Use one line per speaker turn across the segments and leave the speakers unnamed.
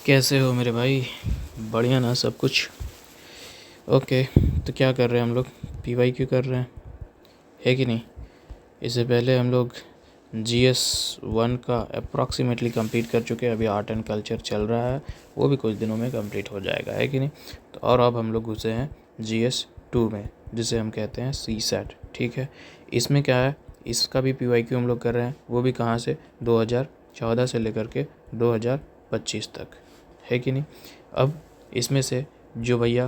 कैसे हो मेरे भाई? बढ़िया ना सब कुछ? ओके। तो क्या कर रहे हैं हम लोग? PYQ कर रहे हैं, है कि नहीं? इससे पहले हम लोग GS1 का अप्रॉक्सीमेटली कंप्लीट कर चुके हैं। अभी आर्ट एंड कल्चर चल रहा है, वो भी कुछ दिनों में कंप्लीट हो जाएगा, है कि नहीं? तो और अब हम लोग घुसे हैं GS2 में, जिसे हम कहते हैं CSAT। ठीक है, इसमें क्या है, इसका भी PYQ हम लोग कर रहे हैं। वो भी कहाँ से? 2014 से लेकर के 2025 तक, है कि नहीं? अब इसमें से जो भैया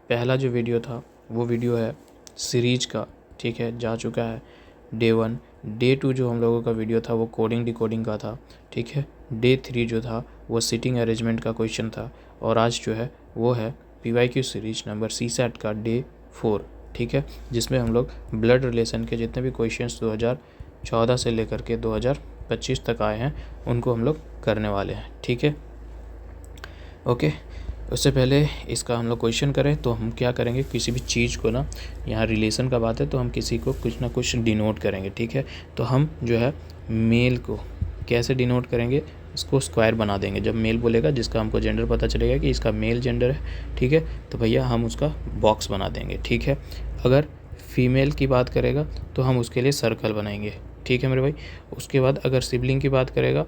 पहला जो वीडियो था वो वीडियो है सीरीज का, ठीक है, जा चुका है Day 1। Day 2 जो हम लोगों का वीडियो था वो कोडिंग डिकोडिंग का था, ठीक है। Day 3 जो था वो सिटिंग अरेंजमेंट का क्वेश्चन था। और आज जो है वो है PYQ सीरीज नंबर CSAT का Day 4, ठीक है, जिसमें हम लोग ब्लड रिलेशन के जितने भी क्वेश्चंस 2014 से लेकर के 2025 तक आए हैं उनको हम लोग करने वाले हैं, ठीक है। ओके, उससे पहले इसका हम लोग क्वेश्चन करें तो हम क्या करेंगे, किसी भी चीज़ को ना, यहाँ रिलेशन का बात है तो हम किसी को कुछ ना कुछ डिनोट करेंगे, ठीक है। तो हम जो है मेल को कैसे डिनोट करेंगे, इसको स्क्वायर बना देंगे। जब मेल बोलेगा जिसका हमको जेंडर पता चलेगा कि इसका मेल जेंडर है, ठीक है, तो भैया हम उसका बॉक्स बना देंगे, ठीक है। अगर फीमेल की बात करेगा तो हम उसके लिए सर्कल बनाएंगे, ठीक है मेरे भाई। उसके बाद अगर सिबलिंग की बात करेगा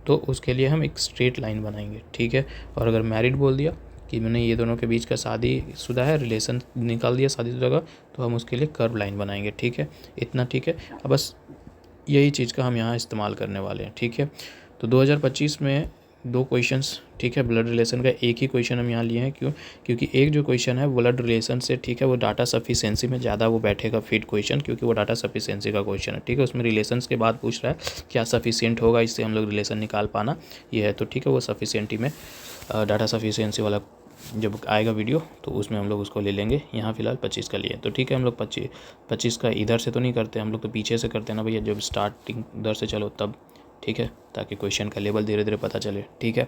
तो उसके लिए हम एक स्ट्रेट लाइन बनाएंगे, ठीक है। और अगर मैरिड बोल दिया कि मैंने ये दोनों के बीच का शादीशुदा है, रिलेशन निकाल दिया शादीशुदा का, तो हम उसके लिए कर्व लाइन बनाएंगे, ठीक है। इतना ठीक है। अब बस यही चीज़ का हम यहाँ इस्तेमाल करने वाले हैं, ठीक है। तो 2025 में 2 क्वेश्चंस, ठीक है, ब्लड रिलेशन का एक ही क्वेश्चन हम यहाँ लिए हैं। क्यों? क्योंकि एक जो क्वेश्चन है ब्लड रिलेशन से, ठीक है, वो डाटा सफिशिएंसी में ज़्यादा वो बैठेगा फिट क्वेश्चन, क्योंकि वो डाटा सफिशिएंसी का क्वेश्चन है, ठीक है। उसमें रिलेशंस के बाद पूछ रहा है क्या सफिशिएंट होगा, इससे हम लोग रिलेशन निकाल पाना ये है, तो ठीक है, वो सफिशिएंटी में डाटा सफिशिएंसी वाला जब आएगा वीडियो तो उसमें हम लोग उसको ले लेंगे। यहाँ फिलहाल 25 का लिए, तो ठीक है। हम लोग 25 का इधर से तो नहीं करते, हम लोग तो पीछे से करते हैं ना भैया, जब स्टार्टिंग उधर से चलो तब, ठीक है, ताकि क्वेश्चन का लेवल धीरे धीरे पता चले, ठीक है।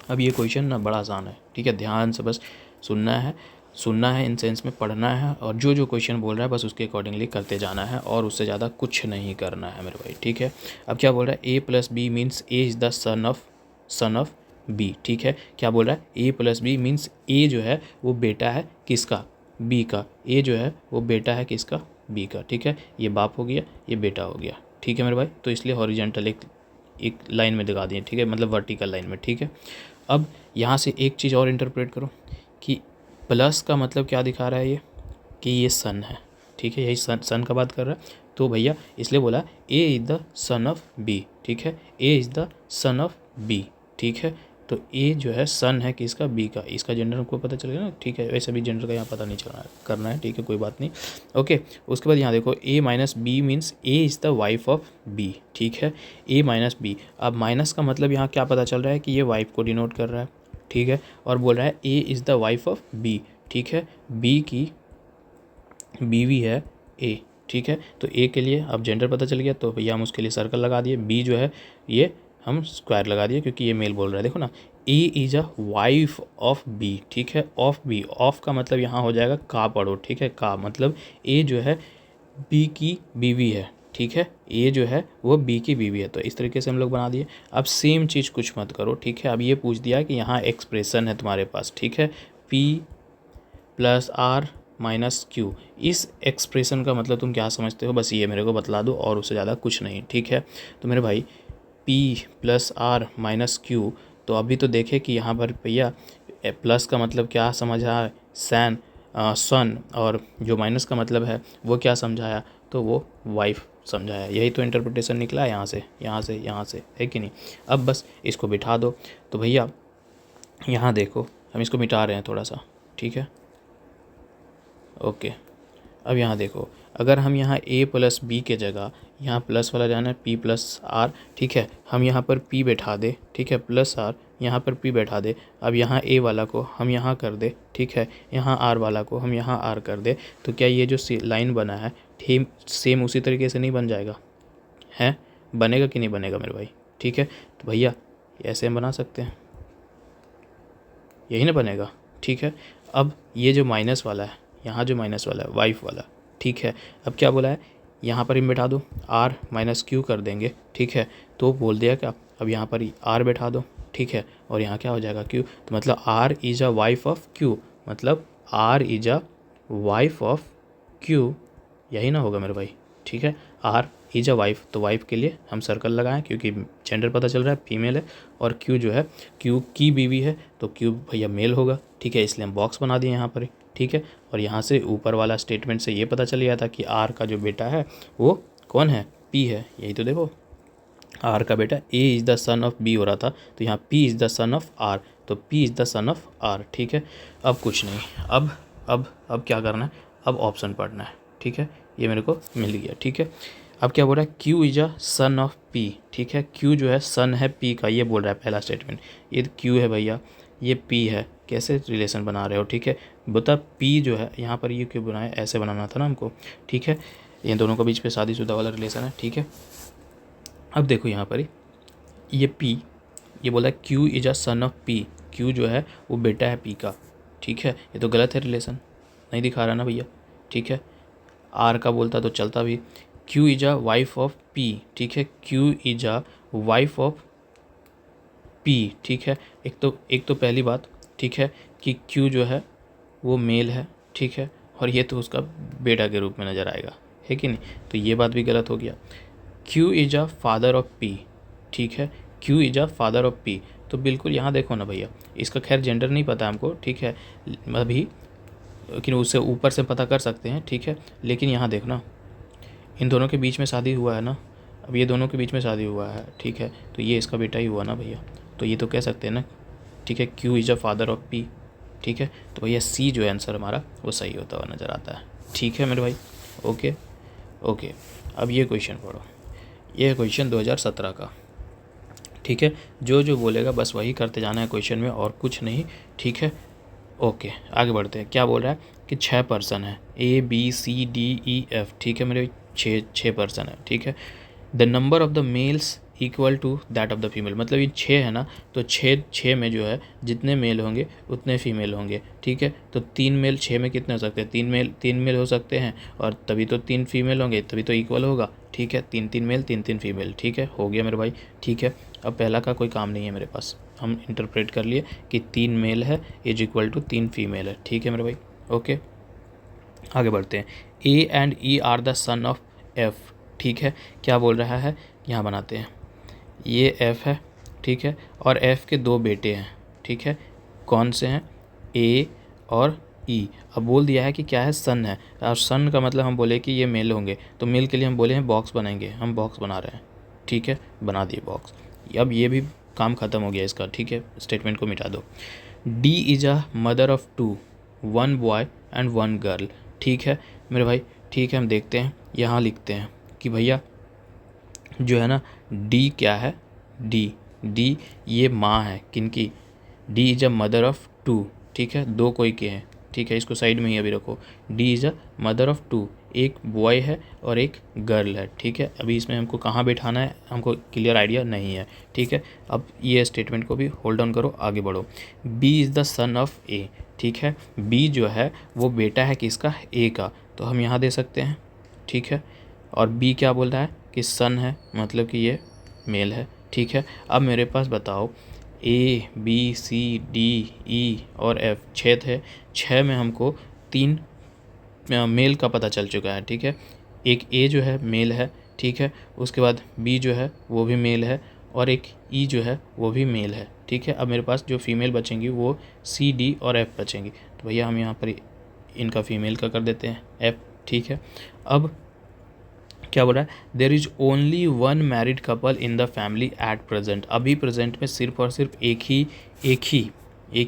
अब ये क्वेश्चन ना बड़ा आसान है, ठीक है, ध्यान से बस सुनना है इन सेंस में पढ़ना है, और जो जो क्वेश्चन बोल रहा है बस उसके अकॉर्डिंगली करते जाना है, और उससे ज़्यादा कुछ नहीं करना है मेरे भाई, ठीक है। अब क्या बोल रहा है, A+B means A is the son of B, ठीक है। क्या बोल रहा है, A+B मीन्स A जो है वो बेटा है किसका? B का। A जो है वो बेटा है किसका? B का, ठीक है। ये बाप हो गया, ये बेटा हो गया, ठीक है मेरे भाई। तो इसलिए हॉरिजॉन्टल एक लाइन में दिखा दिए, ठीक है, मतलब वर्टिकल लाइन में, ठीक है। अब यहाँ से एक चीज़ और इंटरप्रेट करो कि प्लस का मतलब क्या दिखा रहा है, ये कि ये सन है, ठीक है, यही सन का बात कर रहा है। तो भैया इसलिए बोला A is the son of B, ठीक है, A is the son of B, ठीक है। तो A जो है सन है किसका? B का। इसका जेंडर हमको पता चलेगा ना, ठीक है। वैसे भी जेंडर का यहाँ पता नहीं चलना करना है, ठीक है, कोई बात नहीं। ओके, उसके बाद यहाँ देखो A-B means A is the wife of B, ठीक है, A-B। अब माइनस का मतलब यहाँ क्या पता चल रहा है कि ये वाइफ को डिनोट कर रहा है, ठीक है। और बोल रहा है A is the wife of B, ठीक है, B की बीवी है A, ठीक है। तो A के लिए अब जेंडर पता चल गया, तो भैया हम उसके लिए सर्कल लगा दिए। B जो है ये हम स्क्वायर लगा दिए, क्योंकि ये मेल बोल रहा है, देखो ना, A is a wife of B, ठीक है। ऑफ B, ऑफ का मतलब यहाँ हो जाएगा का पढ़ो, ठीक है, का मतलब A जो है B की बीवी है, ठीक है, A जो है वो B की बीवी है। तो इस तरीके से हम लोग बना दिए। अब सेम चीज़ कुछ मत करो, ठीक है। अब ये पूछ दिया कि यहाँ एक्सप्रेशन है तुम्हारे पास, ठीक है, P+R - Q। इस एक्सप्रेशन का मतलब तुम क्या समझते हो, बस ये मेरे को बतला दो, और उससे ज़्यादा कुछ नहीं, ठीक है। तो मेरे भाई P+R - Q, तो अभी तो देखे कि यहाँ पर भैया प्लस का मतलब क्या समझा, सन, और जो माइनस का मतलब है वो क्या समझाया, तो वो वाइफ समझाया। यही तो इंटरप्रिटेशन निकला है यहाँ से, है कि नहीं। अब बस इसको बिठा दो। तो भैया यहाँ देखो, हम इसको मिटा रहे हैं थोड़ा सा, ठीक है, ओके। अब यहाँ देखो, अगर हम यहाँ A+B के जगह यहाँ प्लस वाला जाना है P+R, ठीक है, हम यहाँ पर P बैठा दे, ठीक है, +R, यहाँ पर P बैठा दे। अब यहाँ A वाला को हम यहाँ कर दे, ठीक है, यहाँ R वाला को हम यहाँ R कर दे, तो क्या ये जो लाइन बना है ठीक सेम उसी तरीके से नहीं बन जाएगा? है, बनेगा कि नहीं बनेगा मेरे भाई? ठीक है, तो भैया ऐसे हम बना सकते हैं, यही ना बनेगा, ठीक है। अब ये जो माइनस वाला है, यहाँ जो माइनस वाला है वाइफ वाला, ठीक है, अब क्या बोला है, यहाँ पर ही बैठा दो, R - Q कर देंगे, ठीक है। तो बोल दिया क्या, अब यहाँ पर ही R बैठा दो, ठीक है, और यहाँ क्या हो जाएगा Q, तो मतलब R is a wife of Q, मतलब R is a wife of Q, यही ना होगा मेरे भाई, ठीक है। R इज अ वाइफ, तो वाइफ के लिए हम सर्कल लगाएं क्योंकि जेंडर पता चल रहा है फीमेल है, और Q जो है Q की बीवी है, तो Q भैया मेल होगा, ठीक है, इसलिए हम बॉक्स बना दिए यहाँ पर, ठीक है। और यहाँ से ऊपर वाला स्टेटमेंट से ये पता चल गया था कि R का जो बेटा है वो कौन है, P है, यही तो देखो R का बेटा A is the son of B हो रहा था, तो यहाँ P is the son of R, तो P is the son of R, ठीक है। अब कुछ नहीं, अब क्या करना है, अब ऑप्शन पढ़ना है, ठीक है, ये मेरे को मिल गया, ठीक है। अब क्या बोल रहा है, Q is a son of P, ठीक है, Q जो है सन है P का, ये बोल रहा है पहला स्टेटमेंट, ये Q है भैया, ये P है, कैसे रिलेशन बना रहे हो, ठीक है, बता P जो है यहाँ पर ये क्यों बनाया, ऐसे बनाना था ना हमको, ठीक है, ये दोनों के बीच पे शादीशुदा वाला रिलेशन है, ठीक है। अब देखो यहाँ पर ये P, ये बोला Q is a son of P, Q जो है वो बेटा है P का, ठीक है, ये तो गलत है, रिलेशन नहीं दिखा रहा ना भैया, ठीक है। R का बोलता तो चलता भी, Q is a wife of P, ठीक है, Q is a wife of P, ठीक है। एक तो पहली बात, ठीक है, कि Q जो है वो मेल है, ठीक है, और ये तो उसका बेटा के रूप में नज़र आएगा, है कि नहीं, तो ये बात भी गलत हो गया। Q is a father of P, ठीक है, Q is a father of P, तो बिल्कुल यहाँ देखो ना भैया, इसका खैर जेंडर नहीं पता हमको, ठीक है, अभी, लेकिन उससे ऊपर से पता कर सकते हैं, ठीक है। लेकिन यहाँ देखना, इन दोनों के बीच में शादी हुआ है ना, अब ये दोनों के बीच में शादी हुआ है, ठीक है, तो ये इसका बेटा ही हुआ ना भैया, तो ये तो कह सकते हैं ना, ठीक है, Q is a father of P, ठीक है, तो भैया C जो है आंसर हमारा वो सही होता हुआ नज़र आता है, ठीक है मेरे भाई, ओके ओके। अब ये क्वेश्चन पढ़ो, ये है क्वेश्चन 2017 का, ठीक है, जो जो बोलेगा बस वही करते जाना है क्वेश्चन में, और कुछ नहीं, ठीक है, ओके। आगे बढ़ते हैं, क्या बोल रहा है कि 6 पर्सन है, ABCDEF, ठीक है मेरे, छः पर्सन है, ठीक है। The number of the males equal to that of the female, मतलब ये 6 है ना, तो छः में जो है जितने मेल होंगे उतने फीमेल होंगे, ठीक है। तो 3 मेल 6 में कितने हो सकते हैं, 3 मेल हो सकते हैं, और तभी तो 3 फीमेल होंगे, तभी तो इक्वल होगा, ठीक है, 3 मेल 3 फीमेल, ठीक है, हो गया मेरे भाई, ठीक है। अब पहला का कोई काम नहीं है मेरे पास, हम इंटरप्रेट कर लिए कि 3 मेल है इज इक्वल टू 3 फीमेल है, ठीक है मेरे भाई, ओके। आगे बढ़ते हैं, A and E are the son of F, ठीक है, क्या बोल रहा है, यहाँ बनाते हैं, ये F है, ठीक है, और F के 2 बेटे हैं, ठीक है, कौन से हैं, A और E। अब बोल दिया है कि क्या है, सन है, और सन का मतलब हम बोले कि ये मेल होंगे, तो मेल के लिए हम बोले हैं बॉक्स बनाएंगे, हम बॉक्स बना रहे हैं, ठीक है, बना दिए बॉक्स। अब ये भी काम ख़त्म हो गया इसका, ठीक है, स्टेटमेंट को मिटा दो। D is a mother of 2, 1 boy and 1 girl, ठीक है मेरे भाई, ठीक है। हम देखते हैं, यहाँ लिखते हैं कि भैया जो है ना, D क्या है, D ये माँ है किनकी, D is a mother of 2, ठीक है, 2 कोई के हैं, ठीक है, इसको साइड में ही अभी रखो, D is a mother of 2, एक बॉय है और एक गर्ल है, ठीक है। अभी इसमें हमको कहाँ बैठाना है हमको क्लियर आइडिया नहीं है, ठीक है। अब ये स्टेटमेंट को भी होल्ड ऑन करो, आगे बढ़ो। B is the son of A, ठीक है, B जो है वो बेटा है किसका, A का, तो हम यहाँ दे सकते हैं, ठीक है। और B क्या बोल रहा है कि सन है, मतलब कि ये मेल है, ठीक है। अब मेरे पास बताओ, ABCDE और F 6 थे, 6 में हमको 3 मेल का पता चल चुका है, ठीक है, एक A जो है मेल है, ठीक है, उसके बाद B जो है वो भी मेल है, और एक E जो है वो भी मेल है, ठीक है। अब मेरे पास जो फीमेल बचेंगी वो C D और F बचेंगी, तो भैया हम यहाँ पर इनका फीमेल का कर देते हैं F, ठीक है। अब क्या बोल रहा है, there is only 1 married couple in the family at present, अभी प्रेजेंट में सिर्फ और सिर्फ एक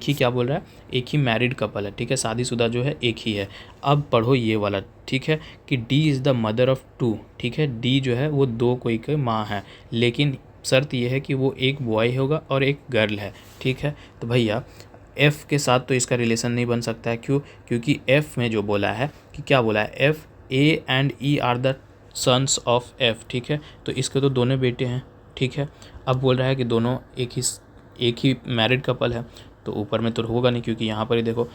ही क्या बोल रहा है, एक ही मैरिड कपल है, ठीक है, शादीशुदा जो है एक ही है। अब पढ़ो ये वाला, ठीक है, कि D is the mother of 2, ठीक है, D जो है वो 2 कोई के माँ है, लेकिन शर्त ये है कि वो एक बॉय होगा और एक गर्ल है, ठीक है। तो भैया F के साथ तो इसका रिलेशन नहीं बन सकता है, क्यों, क्योंकि F में जो बोला है कि क्या बोला है, F A and E are the sons of F, ठीक है, तो इसके तो दोनों बेटे हैं, ठीक है। अब बोल रहा है कि दोनों एक ही मैरिड कपल है, तो ऊपर में तो होगा नहीं क्योंकि यहाँ पर ही देखो,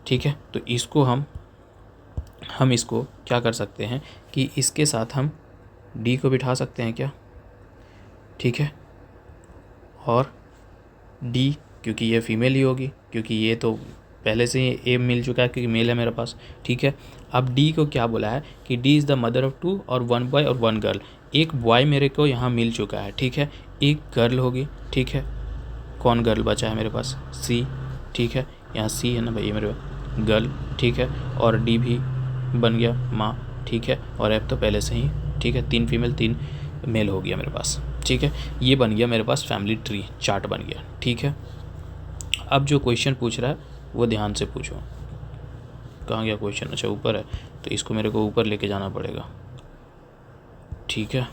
ठीक है। तो इसको हम इसको क्या कर सकते हैं कि इसके साथ हम D को बिठा सकते हैं क्या, ठीक है, और डी, क्योंकि ये फीमेल ही होगी, क्योंकि ये तो पहले से ही ए मिल चुका है क्योंकि मेल है मेरे पास, ठीक है। अब डी को क्या बोला है कि D is the mother of 2 और 1 बॉय और 1 गर्ल। एक बॉय मेरे को यहाँ मिल चुका है, ठीक है, एक गर्ल होगी, ठीक है। कौन गर्ल बचा है मेरे पास? सी, ठीक है, यहाँ सी है ना भैया मेरे पास, गर्ल, ठीक है। और डी भी बन गया माँ, ठीक है। और एफ तो पहले से ही, ठीक है, 3 फीमेल 3 मेल हो गया मेरे पास, ठीक है। ये बन गया मेरे पास फैमिली ट्री चार्ट बन गया, ठीक है। अब जो क्वेश्चन पूछ रहा है वो ध्यान से पूछो। कहाँ गया क्वेश्चन? अच्छा ऊपर है, तो इसको मेरे को ऊपर लेके जाना पड़ेगा, ठीक है।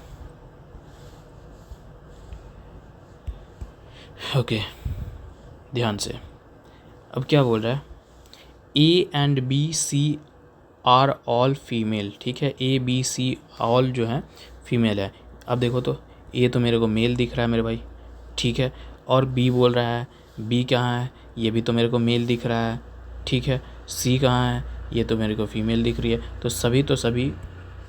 ओके, ध्यान से। अब क्या बोल रहा है? A and B C are all female, ठीक है। ए बी सी ऑल जो है फीमेल है। अब देखो तो ए तो मेरे को मेल दिख रहा है मेरे भाई, ठीक है। और बी बोल रहा है, बी कहाँ है? ये भी तो मेरे को मेल दिख रहा है, ठीक है। सी कहाँ है? ये तो मेरे को फीमेल दिख रही है। तो सभी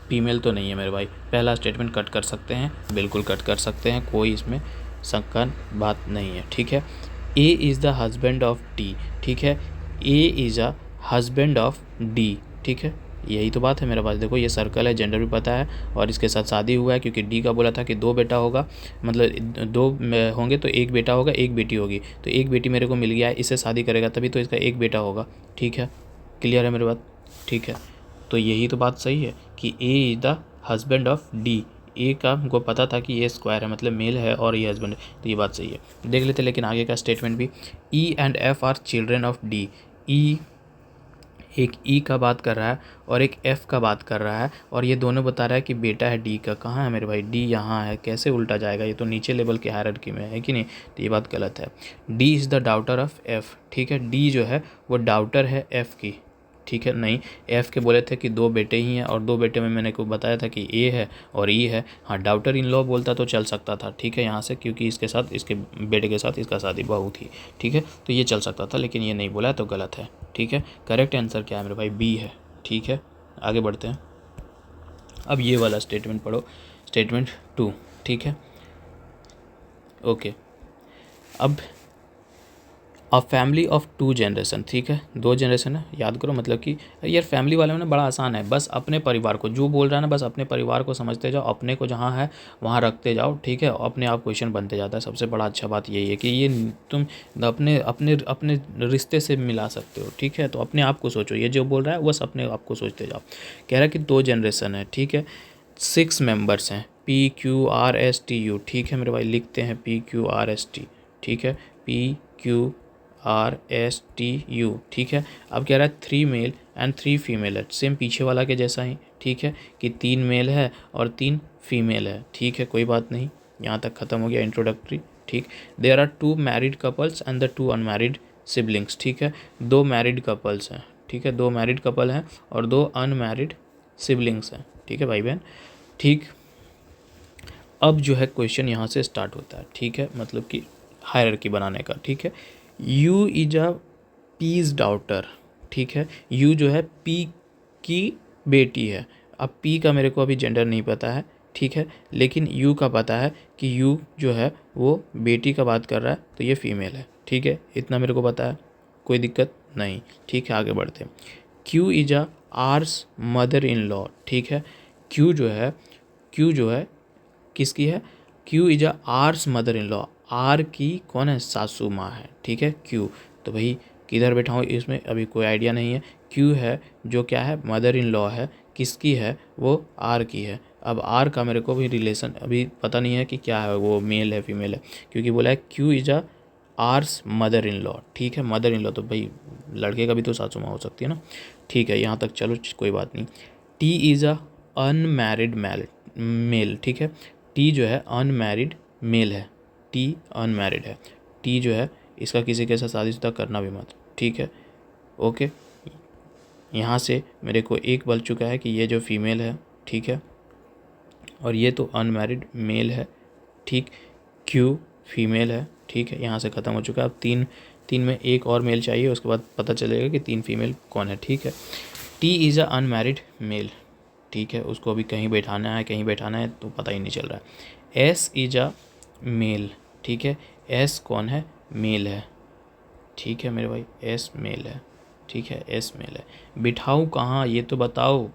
फीमेल तो नहीं है मेरे भाई। पहला स्टेटमेंट कट कर सकते हैं, बिल्कुल कट कर सकते हैं, कोई इसमें शंका बात नहीं है, ठीक है। ए is the husband of D, ठीक है। A is a husband of D, ठीक है। यही तो बात है मेरे पास। देखो ये सर्कल है, जेंडर भी पता है, और इसके साथ शादी हुआ है क्योंकि डी का बोला था कि 2 बेटा होगा, मतलब 2 होंगे तो 1 बेटा होगा 1 बेटी होगी। तो 1 बेटी मेरे को मिल गया है, इससे शादी करेगा तभी तो इसका 1 बेटा होगा, ठीक है। क्लियर है मेरी बात? ठीक है। तो यही तो बात सही है कि A is the husband of D. A का हमको पता था कि ये स्क्वायर है, मतलब मेल है और ये हस्बैंड है, तो ये बात सही है। देख लेते लेकिन आगे का स्टेटमेंट भी। E and F are children of D. E, एक ई का बात कर रहा है और एक एफ़ का बात कर रहा है, और ये दोनों बता रहा है कि बेटा है डी का। कहाँ है मेरे भाई? डी यहाँ है। कैसे उल्टा जाएगा? ये तो नीचे लेवल की हायरार्की में है कि नहीं? तो ये बात गलत है। D is the daughter of F, ठीक है। डी जो है वो डॉटर है एफ़ की, ठीक है। नहीं, एफ़ के बोले थे कि 2 बेटे ही हैं, और 2 बेटे में मैंने को बताया था कि ए है और ई है। हाँ, डॉटर इन लॉ बोलता तो चल सकता था, ठीक है, यहाँ से, क्योंकि इसके साथ, इसके बेटे के साथ इसका शादी बहू थी, ठीक है। तो ये चल सकता था, लेकिन ये नहीं बोला तो गलत है, ठीक है। करेक्ट आंसर क्या है मेरे भाई? बी है, ठीक है। आगे बढ़ते हैं। अब ये वाला स्टेटमेंट पढ़ो, स्टेटमेंट 2, ठीक है। ओके, अब अ फैमिली ऑफ 2 जनरेशन, ठीक है, 2 जनरेशन है, याद करो। मतलब कि यार फैमिली वाले में ना बड़ा आसान है, बस अपने परिवार को, जो बोल रहा है ना, बस अपने परिवार को समझते जाओ, अपने को जहाँ है वहाँ रखते जाओ, ठीक है। अपने आप क्वेश्चन बनते जाता है। सबसे बड़ा अच्छा बात यही है कि ये तुम अपने अपने अपने रिश्ते से मिला सकते हो, ठीक है। तो अपने आप को सोचो, ये जो बोल रहा है बस अपने आप को सोचते जाओ। कह रहा है कि 2 जनरेशन है, ठीक है, 6 मेंबर्स हैं, PQRSTU, ठीक है मेरे भाई। लिखते हैं PQRST, ठीक है, PQRSTU, ठीक है। अब कह रहा है 3 मेल एंड 3 फीमेल है, सेम पीछे वाला के जैसा ही, ठीक है, कि 3 मेल है और 3 फीमेल है, ठीक है। कोई बात नहीं, यहाँ तक ख़त्म हो गया इंट्रोडक्टरी, ठीक। There are 2 married couples and the 2 unmarried siblings, ठीक है। 2 मैरिड कपल्स हैं, ठीक है, 2 मैरिड कपल हैं और 2 अनमैरिड सिबलिंग्स हैं, ठीक है भाई बहन, ठीक। अब जो है क्वेश्चन यहाँ से स्टार्ट होता है, ठीक है, मतलब कि हायरार्की बनाने का, ठीक है। U is a P's daughter, ठीक है। यू जो है पी की बेटी है। अब पी का मेरे को अभी जेंडर नहीं पता है, ठीक है, लेकिन यू का पता है कि यू जो है वो बेटी का बात कर रहा है, तो ये फीमेल है, ठीक है। इतना मेरे को पता है, कोई दिक्कत नहीं, ठीक है। आगे बढ़ते हैं। Q is a R's mother in law, ठीक है। क्यू जो है किसकी है? Q is a R's mother in law. R की कौन है? सासू माँ है, ठीक है, क्यू। तो भाई किधर बैठा हूँ इसमें अभी कोई आइडिया नहीं है। क्यू है जो क्या है? मदर इन लॉ है, किसकी है? वो आर की है। अब आर का मेरे को भी रिलेशन अभी पता नहीं है कि क्या है, वो मेल है फीमेल है, क्योंकि बोला है Q is a R's mother in law, ठीक है। मदर इन लॉ तो भाई लड़के का भी तो सासू माँ हो सकती है ना, ठीक है। यहाँ तक चलो कोई बात नहीं। T is a unmarried mail, ठीक है। टी जो है अनमैरिड मेल है, टी अनमैरिड है। टी जो है इसका किसी के साथ शादीशुदा करना भी मत, ठीक है, ओके। यहाँ से मेरे को एक बल चुका है कि ये जो फीमेल है, ठीक है, और ये तो अनमैरिड मेल है, ठीक। क्यू फीमेल है, ठीक है, यहाँ से ख़त्म हो चुका है। अब तीन में एक और मेल चाहिए, उसके बाद पता चलेगा कि 3 फीमेल कौन है, ठीक है। T is a unmarried mail, ठीक है, उसको अभी कहीं बैठाना है तो पता ही नहीं चल रहा है। एस इज अ मेल, ठीक है। एस कौन है? मेल है, ठीक है मेरे भाई, एस मेल है, ठीक है, एस मेल है। बिठाऊँ कहाँ ये तो बताओ,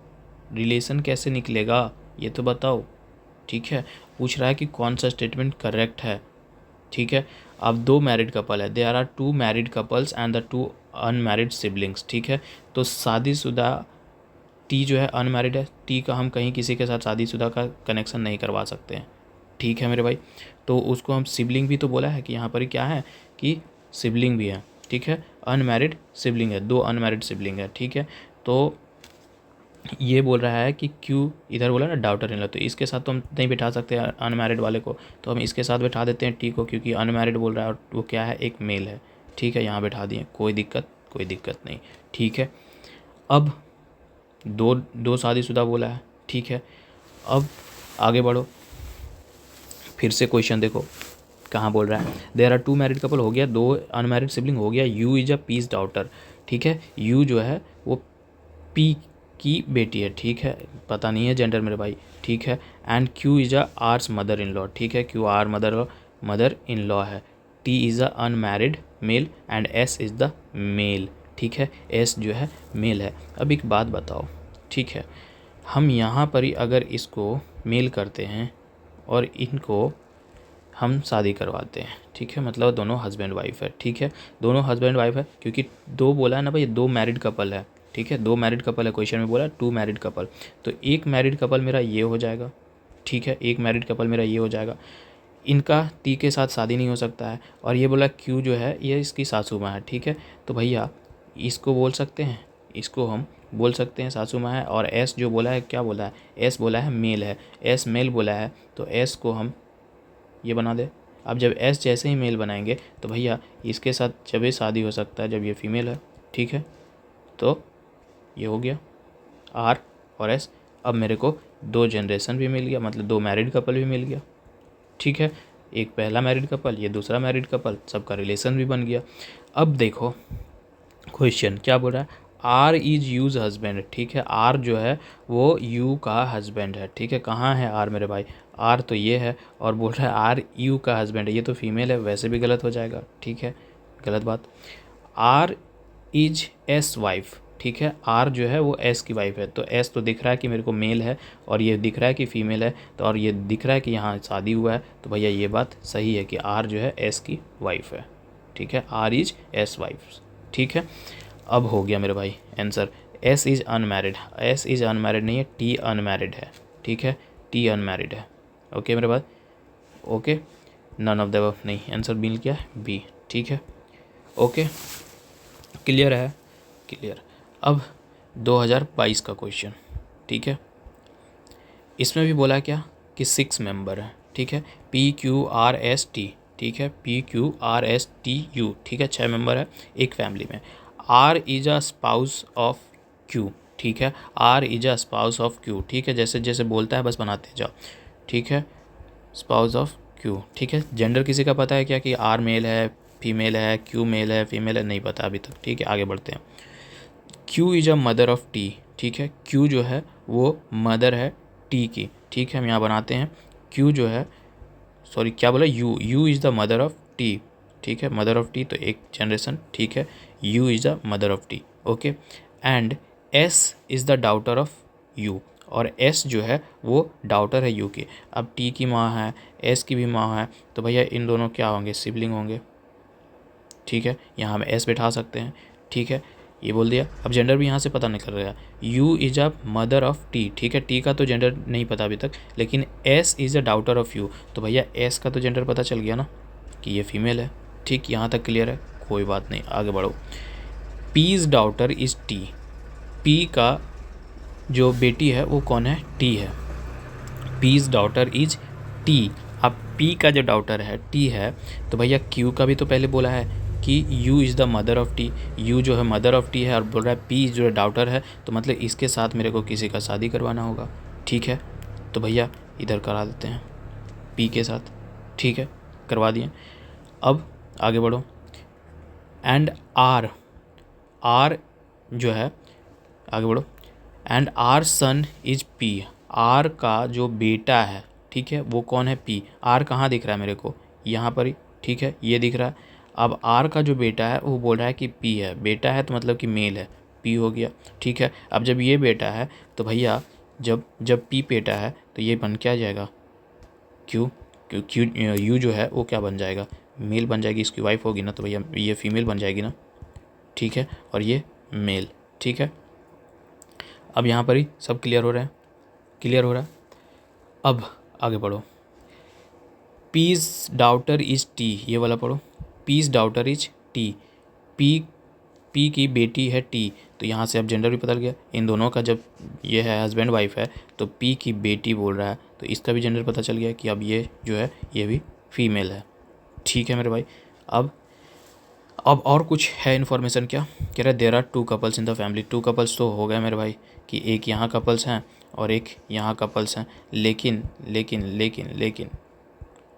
रिलेशन कैसे निकलेगा ये तो बताओ, ठीक है। पूछ रहा है कि कौन सा स्टेटमेंट करेक्ट है, ठीक है। अब 2 मैरिड कपल है, there are 2 married couples and the 2 unmarried siblings, ठीक है। तो शादीशुदा टी जो है अनमैरिड है, टी का हम कहीं किसी के साथ शादीशुदा का कनेक्शन नहीं करवा सकते हैं, ठीक है मेरे भाई। तो उसको हम सिबलिंग भी तो बोला है कि यहाँ पर क्या है कि सिबलिंग भी है, ठीक है, अनमैरिड सिबलिंग है, 2 अनमैरिड सिबलिंग है, ठीक है। तो ये बोल रहा है कि क्यों, इधर बोला ना डॉटर इन लॉ, तो इसके साथ तो हम नहीं बिठा सकते अनमैरिड वाले को, तो हम इसके साथ बिठा देते हैं टी को, क्योंकि अनमैरिड बोल रहा है और वो क्या है, एक मेल है, ठीक है। यहाँ बिठा दिए, कोई दिक्कत नहीं, ठीक है। अब दो शादीशुदा बोला है, ठीक है। अब आगे बढ़ो, फिर से क्वेश्चन देखो कहाँ बोल रहा है, देयर आर 2 मैरिड कपल हो गया, 2 अनमैरिड सिबलिंग हो गया, U is a P's daughter, ठीक है। यू जो है वो पी की बेटी है, ठीक है, पता नहीं है जेंडर मेरे भाई, ठीक है। And Q is a R's mother in law, ठीक है, Q R mother in law है। T is a unmarried male and S is the male, ठीक है, एस जो है मेल है। अब एक बात बताओ, ठीक है, हम यहाँ पर ही अगर इसको मेल करते हैं और इनको हम शादी करवाते हैं, ठीक है, मतलब दोनों हस्बैंड वाइफ है, ठीक है, दोनों हस्बैंड वाइफ है, क्योंकि 2 बोला है ना भाई, 2 मैरिड कपल है, ठीक है, 2 मैरिड कपल है, क्वेश्चन में बोला 2 मैरिड कपल, तो एक मैरिड कपल मेरा ये हो जाएगा, ठीक है, एक मैरिड कपल मेरा ये हो जाएगा। इनका टी के साथ शादी नहीं हो सकता है, और ये बोला क्यू जो है ये इसकी सासू माँ है, ठीक है। तो भैया इसको बोल सकते हैं, इसको हम बोल सकते हैं सासू माँ है, और एस जो बोला है, क्या बोला है, एस बोला है मेल है, एस मेल बोला है, तो एस को हम ये बना दे। अब जब एस जैसे ही मेल बनाएंगे तो भैया इसके साथ जब ये शादी हो सकता है जब ये फीमेल है, ठीक है। तो ये हो गया आर और एस। अब मेरे को 2 जनरेशन भी मिल गया, मतलब 2 मैरिड कपल भी मिल गया, ठीक है, एक पहला मैरिड कपल, ये दूसरा मैरिड कपल, सबका रिलेशन भी बन गया। अब देखो क्वेश्चन क्या बोल रहा है, आर इज यूज हस्बैंड, ठीक है, आर जो है वो यू का हस्बैंड है, ठीक है। कहाँ है आर मेरे भाई, आर तो ये है, और बोल रहा है आर यू का हस्बैंड है, ये तो फीमेल है, वैसे भी गलत हो जाएगा, ठीक है, गलत बात। आर इज एस वाइफ, ठीक है, आर जो है वो एस की वाइफ है, तो एस तो दिख रहा है कि मेरे को मेल है, और ये दिख रहा है कि फीमेल है, तो और ये दिख रहा है कि यहाँ शादी हुआ है, तो भैया ये बात सही है कि आर जो है एस की वाइफ है, ठीक है, आर इज एस वाइफ, ठीक है। अब हो गया मेरे भाई answer, S is unmarried, S is unmarried नहीं है, टी अनमैरिड है, ठीक है, टी अनमैरिड है, ओके मेरे भाई, ओके, नन ऑफ द नहीं, आंसर मिल गया बी, ठीक है, ओके, क्लियर है, क्लियर। अब 2022 का क्वेश्चन, ठीक है, इसमें भी बोला क्या कि 6 मेंबर है, ठीक है, P Q R S T, ठीक है, P Q R S T U, ठीक है, 6 मेंबर है एक फैमिली में। R is a spouse of Q, ठीक है, R is a spouse of Q, ठीक है, जैसे जैसे बोलता है बस बनाते जाओ, ठीक है, स्पाउस ऑफ क्यू, ठीक है। जेंडर किसी का पता है क्या कि आर मेल है, फीमेल है, क्यू मेल है, फीमेल है, नहीं पता अभी तक, ठीक है, आगे बढ़ते हैं। Q is a mother of T, ठीक है, क्यू जो है वो मदर है टी की, ठीक है, हम यहाँ बनाते हैं क्यू जो है, सॉरी क्या बोला, you is the mother of T, ठीक है, मदर ऑफ टी तो एक जनरेशन, ठीक है, you is the mother of T, okay. And S is the daughter of you, और एस जो है वो डॉटर है यू की। अब टी की माँ है, एस की भी माँ है, तो भैया इन दोनों क्या होंगे, सिबलिंग होंगे, ठीक है, यहाँ हम एस बैठा सकते हैं, ठीक है, ये बोल दिया। अब जेंडर भी यहाँ से पता निकल रहा है, U is a mother of T, ठीक है, टी का तो जेंडर नहीं पता अभी तक, लेकिन S is a daughter of you, तो भैया एस का तो जेंडर पता चल गया ना कि ये फीमेल है, ठीक, यहाँ तक क्लियर है, कोई बात नहीं, आगे बढ़ो। P's daughter is T, P का जो बेटी है वो कौन है, टी है, पीज डॉटर इज टी। अब पी का जो डॉटर है टी है, तो भैया क्यू का भी तो पहले बोला है कि you is the mother of T, you जो है मदर ऑफ टी है, और बोल रहा है पी जो है डॉटर है, तो मतलब इसके साथ मेरे को किसी का शादी करवाना होगा, ठीक है, तो भैया इधर करा देते हैं पी के साथ, ठीक है, करवा दिए। अब आगे बढ़ो, एंड आर, आर जो है, आगे बढ़ो, and R son is P, R का जो बेटा है, ठीक है, वो कौन है, पी। आर कहाँ दिख रहा है मेरे को, यहाँ पर ही, ठीक है, ये दिख रहा है, अब आर का जो बेटा है वो बोल रहा है कि पी है, बेटा है तो मतलब कि मेल है, पी हो गया, ठीक है। अब जब ये बेटा है तो भैया जब जब पी बेटा है तो ये बन क्या जाएगा, क्यू, क्यू यू जो है वो क्या बन जाएगा, मेल बन जाएगी, इसकी वाइफ होगी ना, तो भैया ये फीमेल बन जाएगी ना, ठीक है, और ये मेल, ठीक है। अब यहाँ पर ही सब क्लियर हो रहा है, क्लियर हो रहा है। अब आगे पढ़ो, पीज डाउटर इज टी, ये वाला पढ़ो, P's daughter is T, P P की बेटी है टी, तो यहाँ से अब जेंडर भी पता गया इन दोनों का, जब ये है हस्बैंड वाइफ है तो पी की बेटी बोल रहा है तो इसका भी जेंडर पता चल गया कि अब ये जो है ये भी फीमेल है, ठीक है मेरे भाई। अब और कुछ है इन्फॉर्मेशन, क्या कह रहा है, there are 2 couples in the family, 2 couples तो हो गए मेरे भाई कि एक यहाँ कपल्स हैं और एक यहाँ कपल्स हैं, लेकिन लेकिन लेकिन लेकिन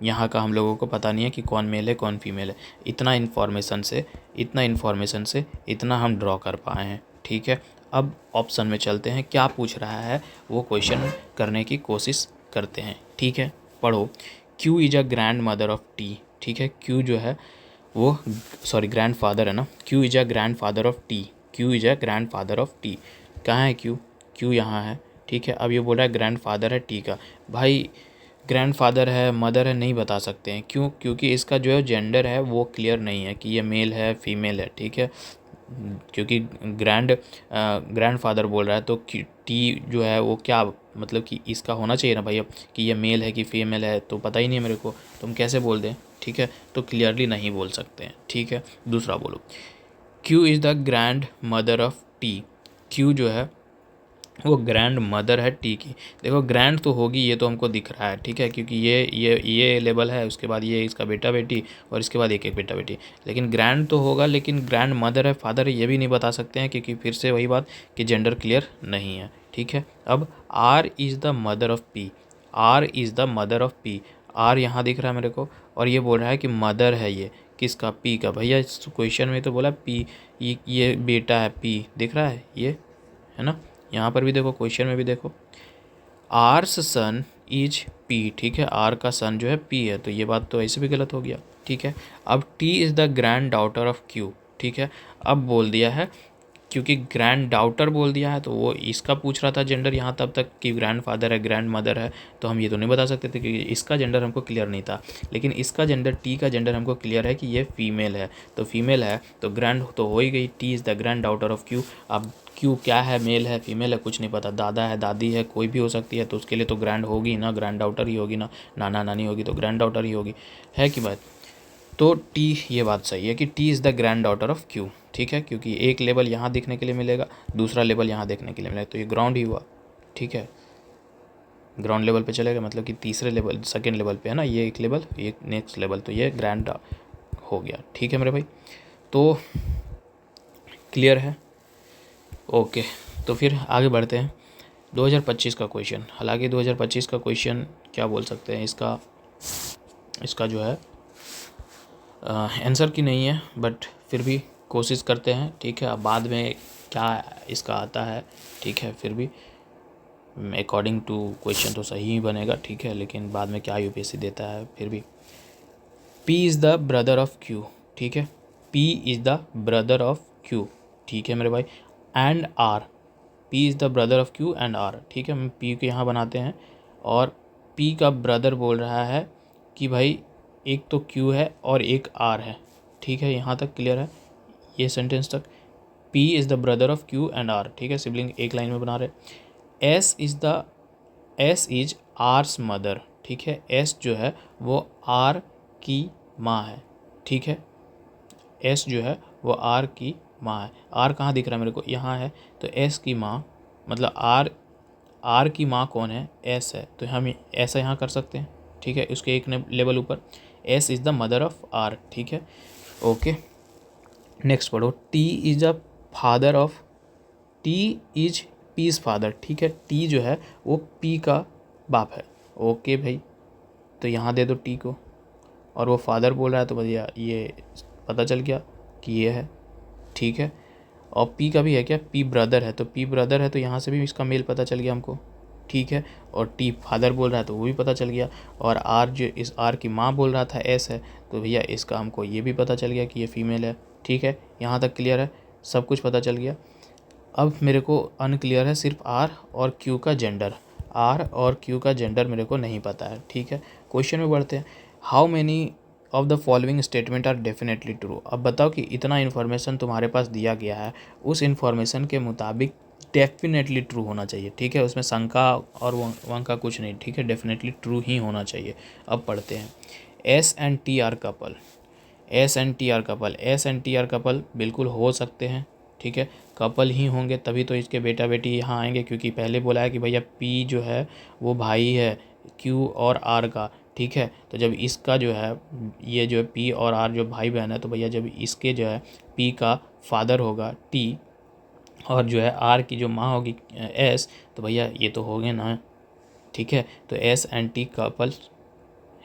यहाँ का हम लोगों को पता नहीं है कि कौन मेल है कौन फीमेल है। इतना इन्फॉर्मेशन से इतना हम ड्रॉ कर पाए हैं, ठीक है। अब ऑप्शन में चलते हैं, क्या पूछ रहा है वो क्वेश्चन करने की कोशिश करते हैं, ठीक है। पढ़ो, Q is a grand mother of T, ठीक है, क्यू जो है वो सॉरी ग्रैंड फादर है ना, Q is a grand father of T, Q is a grand father of T, कहाँ है क्यू, क्यू यहाँ है, ठीक है। अब ये बोल रहा है ग्रैंड फादर है टी का, भाई ग्रैंड फादर है मदर है नहीं बता सकते हैं, क्यों, क्योंकि इसका जो है जेंडर है वो क्लियर नहीं है कि ये मेल है फीमेल है, ठीक है। क्योंकि ग्रैंड फादर बोल रहा है तो टी जो है वो क्या मतलब कि इसका होना चाहिए ना भाई, अब कि ये मेल है कि फीमेल है तो पता ही नहीं है मेरे को, तुम कैसे बोल दें, ठीक है, तो क्लियरली नहीं बोल सकते हैं, ठीक है। दूसरा बोलो, Q is the grand mother of T, Q जो है वो ग्रैंड मदर है टी की, देखो ग्रैंड तो होगी ये तो हमको दिख रहा है, ठीक है, क्योंकि ये लेवल है, उसके बाद ये इसका बेटा बेटी और इसके बाद एक एक बेटा बेटी, लेकिन ग्रैंड तो होगा, लेकिन ग्रैंड मदर है फादर है ये भी नहीं बता सकते हैं, क्योंकि फिर से वही बात कि जेंडर क्लियर नहीं है, ठीक है। अब R is the mother of P, R is the mother of P, R यहाँ दिख रहा है मेरे को और ये बोल रहा है कि मदर है ये किसका, पी का, भैया इस क्वेश्चन में तो बोला पी, ये बेटा है पी, दिख रहा है ये, है ना, यहाँ पर भी देखो क्वेश्चन में भी देखो, आर्स सन इज पी, ठीक है, आर का सन जो है पी है, तो ये बात तो ऐसे भी गलत हो गया, ठीक है। अब T is the grand daughter of Q, ठीक है, अब बोल दिया है क्योंकि ग्रैंड डॉटर बोल दिया है तो वो इसका पूछ रहा था जेंडर यहाँ तब तक कि ग्रैंड फादर है ग्रैंड मदर है, तो हम ये तो नहीं बता सकते थे क्योंकि इसका जेंडर हमको क्लियर नहीं था, लेकिन इसका जेंडर टी का जेंडर हमको क्लियर है कि ये फीमेल है, तो फीमेल है तो ग्रैंड तो हो ही गई, T is the grand daughter of Q. अब क्यू क्या है, मेल है फीमेल है कुछ नहीं पता, दादा है दादी है कोई भी हो सकती है, तो उसके लिए तो ग्रैंड होगी ना, ग्रैंड डॉटर ही होगी ना, नाना नानी होगी तो ग्रैंड डॉटर ही होगी, है कि बात। तो टी, ये बात सही है कि T is the grand daughter of Q, ठीक है, क्योंकि एक लेवल यहाँ देखने के लिए मिलेगा दूसरा लेवल यहाँ देखने के लिए मिलेगा, तो ये ग्राउंड ही हुआ, ठीक है, ग्राउंड लेवल पे चलेगा मतलब कि तीसरे लेवल सेकेंड लेवल पे है ना, ये एक लेवल ये नेक्स्ट लेवल, तो ये ग्रैंड हो गया, ठीक है मेरे भाई। तो क्लियर है, ओके। तो फिर आगे बढ़ते हैं 2025 का क्वेश्चन, हालांकि 2025 का क्वेश्चन क्या बोल सकते हैं, इसका जो है आंसर की नहीं है, बट फिर भी कोशिश करते हैं, ठीक है। अब बाद में क्या इसका आता है, ठीक है, फिर भी अकॉर्डिंग टू क्वेश्चन तो सही ही बनेगा, ठीक है, लेकिन बाद में क्या यूपीएससी देता है फिर भी। P is the brother of Q, ठीक है, P is the brother of Q, ठीक है मेरे भाई, and R, P is the brother of Q and R, ठीक है, हम पी को यहाँ बनाते हैं और पी का ब्रदर बोल रहा है कि भाई एक तो क्यू है और एक आर है, ठीक है, यहाँ तक क्लियर है ये सेंटेंस तक। P is the brother of Q and R, ठीक है, सिबलिंग एक लाइन में बना रहे। एस इज आर्स मदर, ठीक है, एस जो है वो आर की माँ है, ठीक है, एस जो है वो आर की माँ है, आर कहाँ दिख रहा है मेरे को, यहाँ है, तो एस की माँ मतलब आर की माँ कौन है, एस है, तो हम ऐसा यहाँ कर सकते हैं, ठीक है, उसके एक लेवल ऊपर, S is the mother of R, ठीक है, ओके। नेक्स्ट पढ़ो, T is the father of, T is P's father, ठीक है, टी जो है वो पी का बाप है, ओके भाई, तो यहाँ दे दो टी को, और वो फादर बोल रहा है तो भैया ये पता चल गया कि ये है, ठीक है। और पी का भी है क्या, पी ब्रदर है, तो पी ब्रदर है तो यहाँ से भी इसका मेल पता चल गया हमको, ठीक है, और टी फादर बोल रहा है तो वो भी पता चल गया, और आर जो इस आर की माँ बोल रहा था एस है, तो भैया इसका हमको ये भी पता चल गया कि ये फीमेल है। ठीक है, यहाँ तक क्लियर है, सब कुछ पता चल गया। अब मेरे को अनक्लियर है सिर्फ आर और क्यू का जेंडर, आर और क्यू का जेंडर मेरे को नहीं पता है। ठीक है, क्वेश्चन में बढ़ते हैं। How many of the following statement are definitely true. अब बताओ कि इतना इन्फॉर्मेशन तुम्हारे पास दिया गया है, उस इन्फॉर्मेशन के मुताबिक डेफिनेटली ट्रू होना चाहिए। ठीक है, उसमें शंका और वंका कुछ नहीं। ठीक है, डेफिनेटली ट्रू ही होना चाहिए। अब पढ़ते हैं। S and T R couple, S and T R couple, S and T R couple बिल्कुल हो सकते हैं। ठीक है, कपल ही होंगे तभी तो इसके बेटा बेटी यहाँ आएंगे, क्योंकि पहले बोला है कि भैया पी जो है वो भाई है क्यू और आर का। ठीक है, तो जब इसका जो है ये जो है पी और आर जो भाई बहन है, तो भैया जब इसके जो है पी का फादर होगा टी और जो है आर की जो माँ होगी एस, तो भैया ये तो हो गए ना। ठीक है, तो एस एंड टी कपल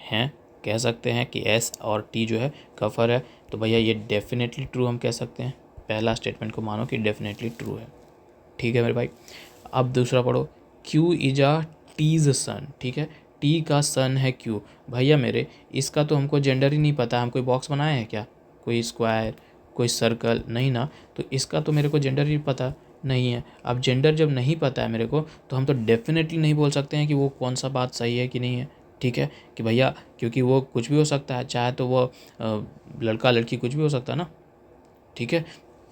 हैं, कह सकते हैं कि एस और टी जो है कपल है, तो भैया ये डेफिनेटली ट्रू हम कह सकते हैं। पहला स्टेटमेंट को मानो कि डेफिनेटली ट्रू है। ठीक है मेरे भाई, अब दूसरा पढ़ो। क्यू इज अ टीज सन। ठीक है, टी का सन है क्यू। भैया मेरे इसका तो हमको जेंडर ही नहीं पता, हम कोई बॉक्स बनाए हैं क्या, कोई स्क्वायर कोई सर्कल नहीं ना, तो इसका तो मेरे को जेंडर ही पता नहीं है। अब जेंडर जब नहीं पता है मेरे को, तो हम तो डेफिनेटली नहीं बोल सकते हैं कि वो कौन सा बात सही है कि नहीं है। ठीक है, कि भैया क्योंकि वो कुछ भी हो सकता है, चाहे तो वो लड़का लड़की कुछ भी हो सकता है ना। ठीक है,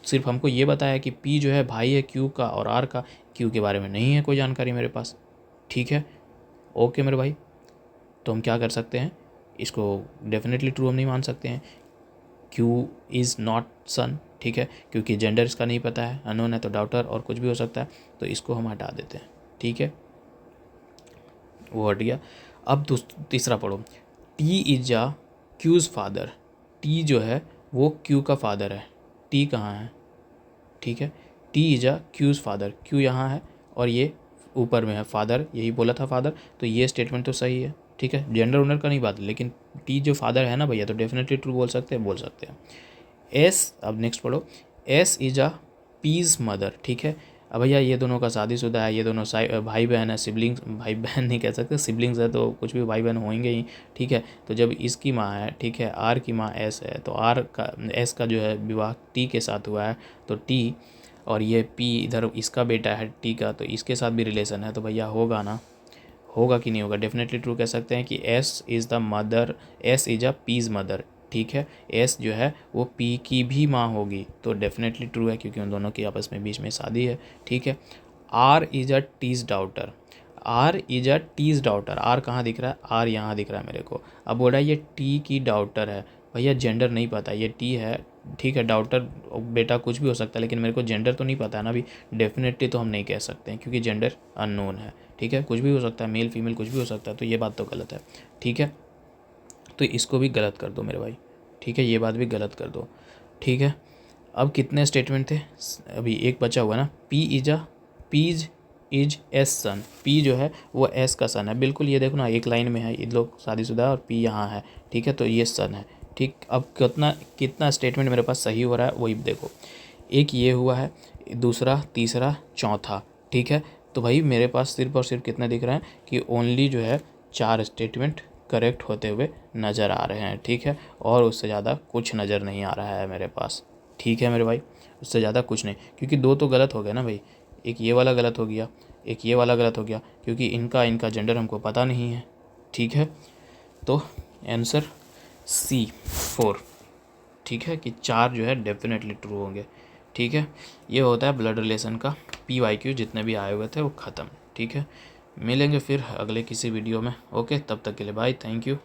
सिर्फ हमको ये बताया कि पी जो है भाई है क्यू का और आर का, क्यू के बारे में नहीं है कोई जानकारी मेरे पास। ठीक है, ओके मेरे भाई, तो हम क्या कर सकते हैं, इसको डेफिनेटली ट्रू हम नहीं मान सकते हैं। क्यू इज़ नॉट सन। ठीक है, क्योंकि जेंडर इसका नहीं पता है, अननोन है, तो डाउटर और कुछ भी हो सकता है, तो इसको हम हटा देते हैं। ठीक है, वो हट गया। अब तीसरा पढ़ो। T is a Q's father. T जो है वो क्यू का फादर है। टी कहाँ है, ठीक है, T is a Q's father, Q यहाँ है और ये ऊपर में है फादर, यही बोला था फादर, तो ये स्टेटमेंट तो सही है। ठीक है, जेंडर ओनर का नहीं बात, लेकिन टी जो फादर है ना भैया, तो डेफिनेटली ट्रू बोल सकते हैं, बोल सकते हैं। एस, अब नेक्स्ट पढ़ो। S is a P's mother. ठीक है, अब भैया ये दोनों का शादीशुदा है, ये दोनों भाई बहन है, सिबलिंग्स, भाई बहन नहीं कह सकते, सिबलिंग्स है तो कुछ भी भाई बहन होंगे ही। ठीक है, तो जब इसकी माँ है, ठीक है, आर की माँ एस है, तो आर का एस का जो है विवाह टी के साथ हुआ है, तो टी और ये पी इधर इसका बेटा है टी का, तो इसके साथ भी रिलेशन है, तो भैया होगा ना, होगा कि नहीं होगा, डेफिनेटली ट्रू कह सकते हैं कि S is the mother, S is a P's mother. ठीक है, एस जो है वो पी की भी माँ होगी, तो डेफिनेटली ट्रू है, क्योंकि उन दोनों की आपस में बीच में शादी है। ठीक है, R is a T's daughter. R is a T's daughter, R कहाँ दिख रहा है, आर यहाँ दिख रहा है मेरे को। अब बोल रहा है ये टी की डाउटर है, भैया जेंडर नहीं पता, ये टी है। ठीक है, डाउटर बेटा कुछ भी हो सकता है, लेकिन मेरे को जेंडर तो नहीं पता है ना अभी, डेफिनेटली तो हम नहीं कह सकते हैं, क्योंकि जेंडर अननोन है। ठीक है, कुछ भी हो सकता है, मेल फीमेल कुछ भी हो सकता है, तो ये बात तो गलत है। ठीक है, तो इसको भी गलत कर दो मेरे भाई। ठीक है, ये बात भी गलत कर दो। ठीक है, अब कितने स्टेटमेंट थे, अभी एक बचा हुआ ना। P is S son, P जो है वो एस का सन है, बिल्कुल ये देखो ना एक लाइन में है, ये लोग शादीशुदा है और पी यहाँ है। ठीक है, तो ये सन है। ठीक, अब कितना कितना स्टेटमेंट मेरे पास सही हो रहा है वही देखो, एक ये हुआ है, दूसरा, तीसरा, चौथा। ठीक है, तो भाई मेरे पास सिर्फ और सिर्फ कितने दिख रहे हैं कि ओनली जो है 4 स्टेटमेंट करेक्ट होते हुए नज़र आ रहे हैं। ठीक है, और उससे ज़्यादा कुछ नज़र नहीं आ रहा है मेरे पास। ठीक है मेरे भाई, उससे ज़्यादा कुछ नहीं, क्योंकि 2 तो गलत हो गए ना भाई, एक ये वाला गलत हो गया, एक ये वाला गलत हो गया, क्योंकि इनका जेंडर हमको पता नहीं है। ठीक है, तो आंसर सी 4। ठीक है, कि 4 जो है डेफिनेटली ट्रू होंगे। ठीक है, ये होता है ब्लड रिलेशन का PYQ, जितने भी आए हुए थे वो ख़त्म। ठीक है, मिलेंगे फिर अगले किसी वीडियो में। ओके, तब तक के लिए बाय, थैंक यू।